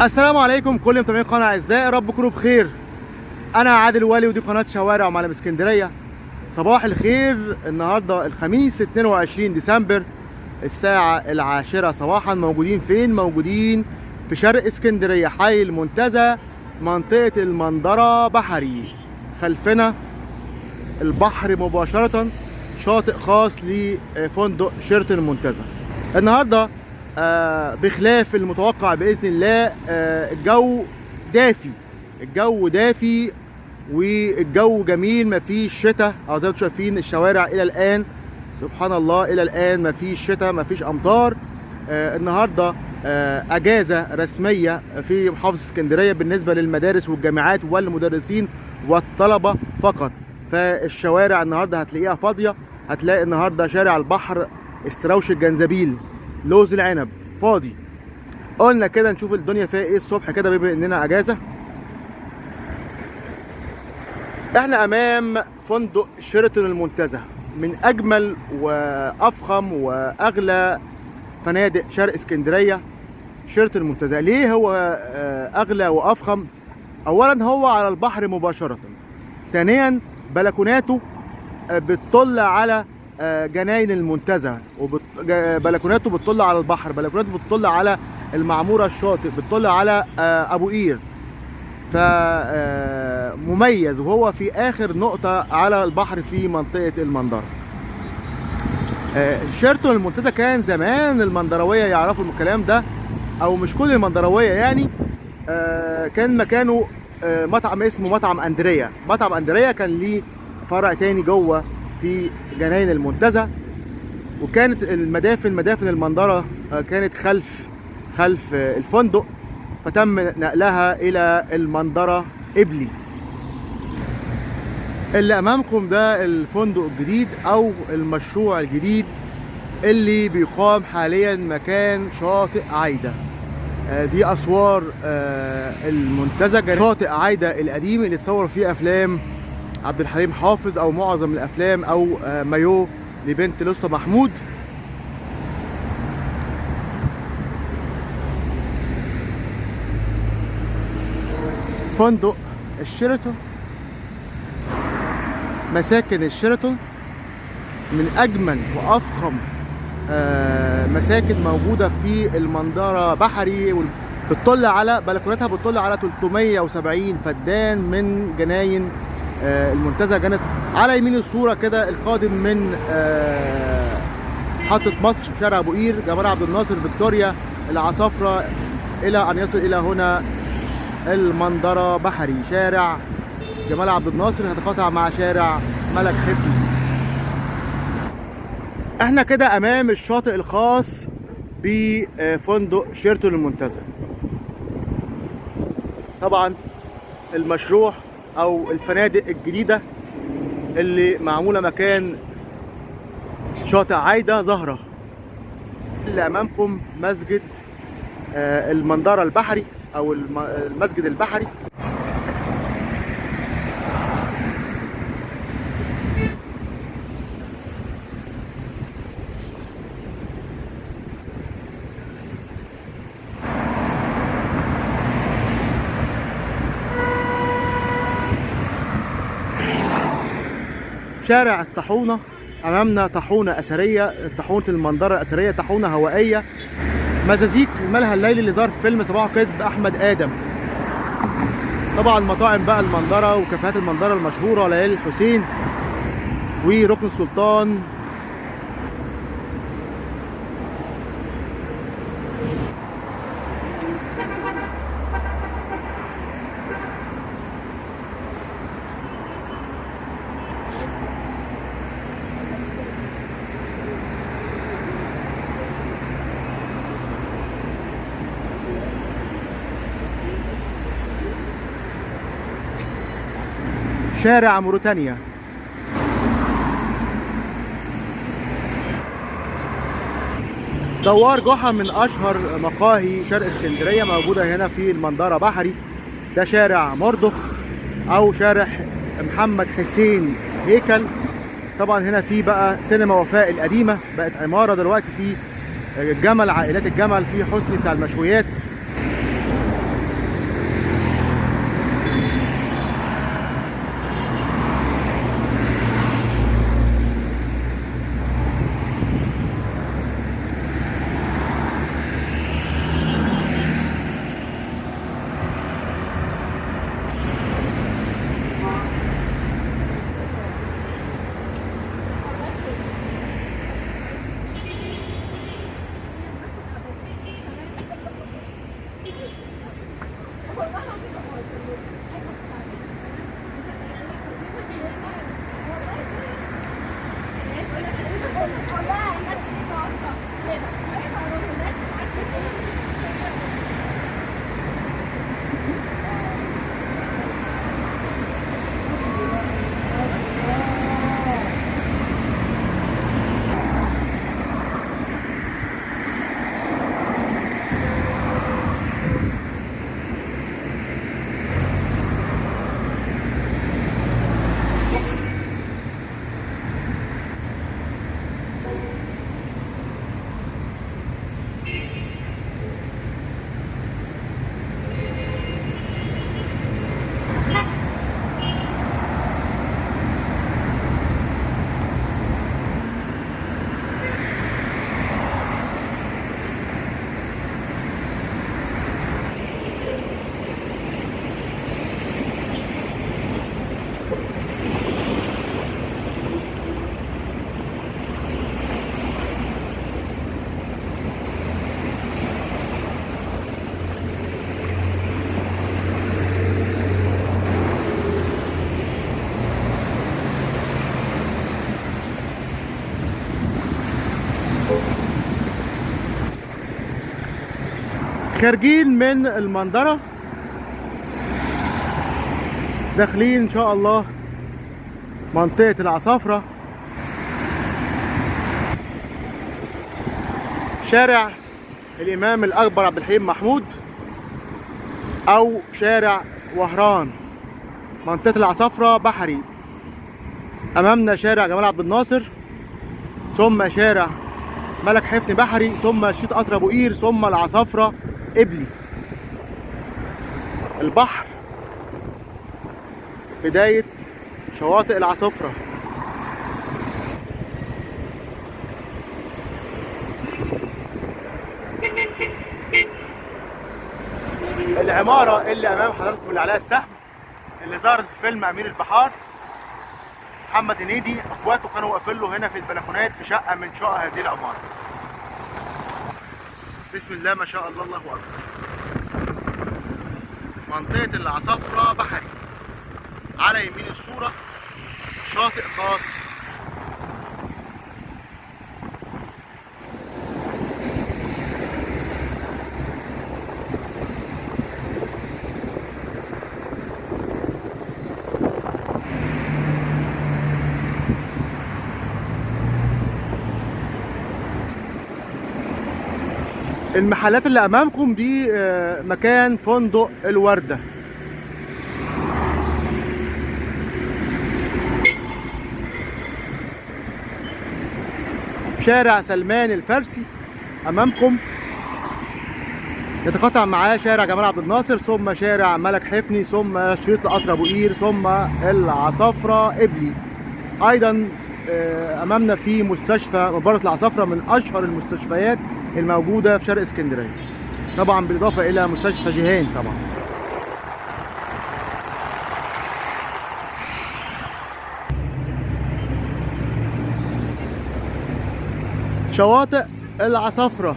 السلام عليكم كل متابعين القناه اعزائي، يا رب تكونوا بخير. انا عادل ولي ودي قناه شوارع ومعلم اسكندريه. صباح الخير. النهارده الخميس 22 ديسمبر الساعه 10 صباحا. موجودين فين؟ موجودين في شرق اسكندريه، حي المنتزه، منطقه المنظره بحري. خلفنا البحر مباشره، شاطئ خاص لفندق شيراتون المنتزه. النهارده بخلاف المتوقع باذن الله، الجو دافي، الجو دافي والجو جميل، مفيش شتاء. او زي ما انتم شايفين الشوارع الى الان سبحان الله الى الان مفيش شتاء، مفيش امطار. النهارده اجازه رسميه في محافظه اسكندريه بالنسبه للمدارس والجامعات والمدرسين والطلبه فقط. فالشوارع النهارده هتلاقيها فاضيه. هتلاقي النهارده شارع البحر، استراوش الجنزبيل، لوز العنب فاضي. قلنا كده نشوف الدنيا فيها ايه الصبح كده بما اننا اجازه. احنا امام فندق شيراتون المنتزه، من اجمل وافخم واغلى فنادق شرق اسكندريه. شيراتون المنتزه ليه هو اغلى وافخم؟ اولا هو على البحر مباشره، ثانيا بلكوناته بتطل على جناين المنتزه، بلكوناته بتطل على البحر، بلكوناته بتطل على المعموره الشاطئ، بتطل على ابو قير. فمميز، وهو في اخر نقطه على البحر في منطقه المنظره. شيراتون المنتزه كان زمان المنظراويه يعرفوا الكلام ده، او مش كل المنظراويه يعني. كان مكانه مطعم اسمه مطعم اندريا. مطعم اندريا كان ليه فرع تاني جوه في جناين المنتزه، وكانت مدافن المنظره كانت خلف الفندق، فتم نقلها الى المنظره إبلي. اللي امامكم ده الفندق الجديد او المشروع الجديد اللي بيقام حاليا مكان شاطئ عايده. دي اسوار المنتزه، شاطئ عايده القديم اللي اتصور فيه افلام عبد الحليم حافظ او معظم الافلام، او مايو لبنت الاسطى محمود. فندق الشيراتون، مساكن الشيراتون من اجمل وافخم مساكن موجوده في المنظره بحري، بتطل على بلكوناتها، بتطل على 370 فدان من جناين المنتزه. كانت على يمين الصوره كده القادم من محطه مصر، شارع ابو قير، جمال عبد الناصر، فيكتوريا، العصافره، الى ان يصل الى هنا المنظره بحري. شارع جمال عبد الناصر هيتقاطع مع شارع ملك حفني. احنا كده امام الشاطئ الخاص بفندق شيراتون المنتزه. طبعا المشروع او الفنادق الجديده اللي معموله مكان شاطئ عايده زهره. اللي امامكم مسجد المنظره البحري او المسجد البحري. شارع الطاحونه، امامنا طاحونه اثريه، طاحونه المنظره الاثريه، طاحونه هوائيه، مزازيك الملهى الليلي اللي ظهر في فيلم صباح كده احمد ادم. طبعا مطاعم بقى المنظره وكافيهات المنظره المشهوره، ليالي الحسين وركن السلطان. شارع موريتانيا. دوار جحا من اشهر مقاهي شرق اسكندريه، موجوده هنا في المنظره بحري. ده شارع مردخ او شارع محمد حسين هيكل. طبعا هنا في بقى سينما وفاء القديمه، بقت عماره دلوقتي في الجمل، عائلات الجمل، في حسني بتاع المشويات. خارجين من المنظرة داخلين ان شاء الله منطقة العصافرة، شارع الامام الاكبر عبد الحليم محمود او شارع وهران. منطقة العصافرة بحري، امامنا شارع جمال عبد الناصر، ثم شارع ملك حفني بحري، ثم شريط قطر ابو قير، ثم العصافرة قبلي. البحر بداية شواطئ العصافرة. العمارة اللي امام حضراتكم اللي عليها السهم اللي ظهرت في فيلم امير البحار، محمد هنيدي اخواته كانوا واقفين له هنا في البلكونات في شقة من شقق هذه العمارة. بسم الله ما شاء الله، الله اكبر. منطقة العصافرة بحري، على يمين الصورة شاطئ خاص. المحلات اللي امامكم دي مكان فندق الوردة. شارع سلمان الفارسي امامكم يتقاطع معاه شارع جمال عبد الناصر، ثم شارع ملك حفني، ثم شريط القطر ابو قير، ثم العصافرة قبلي. ايضا امامنا في مستشفى مباراة العصافرة، من اشهر المستشفيات الموجودة في شرق اسكندرية، طبعا بالاضافة الى مستشفى جيهان. طبعا شواطئ العصافرة.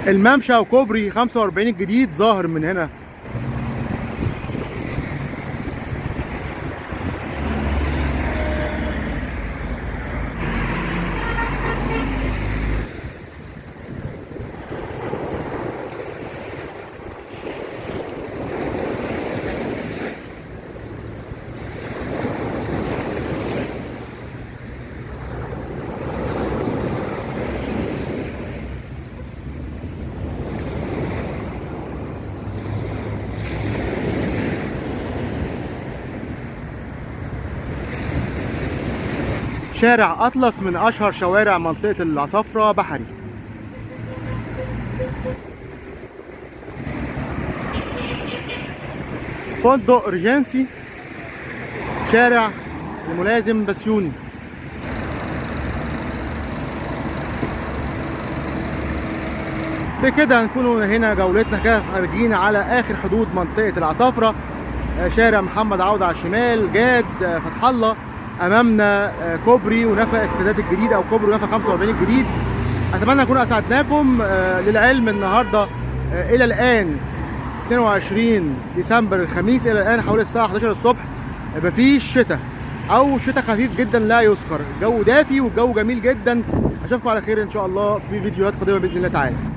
الممشى وكوبري 45 الجديد ظاهر من هنا. شارع أطلس من أشهر شوارع منطقة العصافرة بحري. فندق ريجنسي، شارع الملازم بسيوني. بكده هنكون هنا جولتنا كده خارجين على آخر حدود منطقة العصافرة. شارع محمد عوض على الشمال، جاد فتح الله، امامنا كوبري ونفق السادات الجديد او كوبري ونفق 45 الجديد. اتمنى اكون اسعدناكم. للعلم النهارده الى الان 22 ديسمبر الخميس، الى الان حوالي الساعه 11 الصبح مفيش شتاء او شتاء خفيف جدا لا يذكر. الجو دافي والجو جميل جدا. اشوفكم على خير ان شاء الله في فيديوهات قادمه باذن الله تعالى.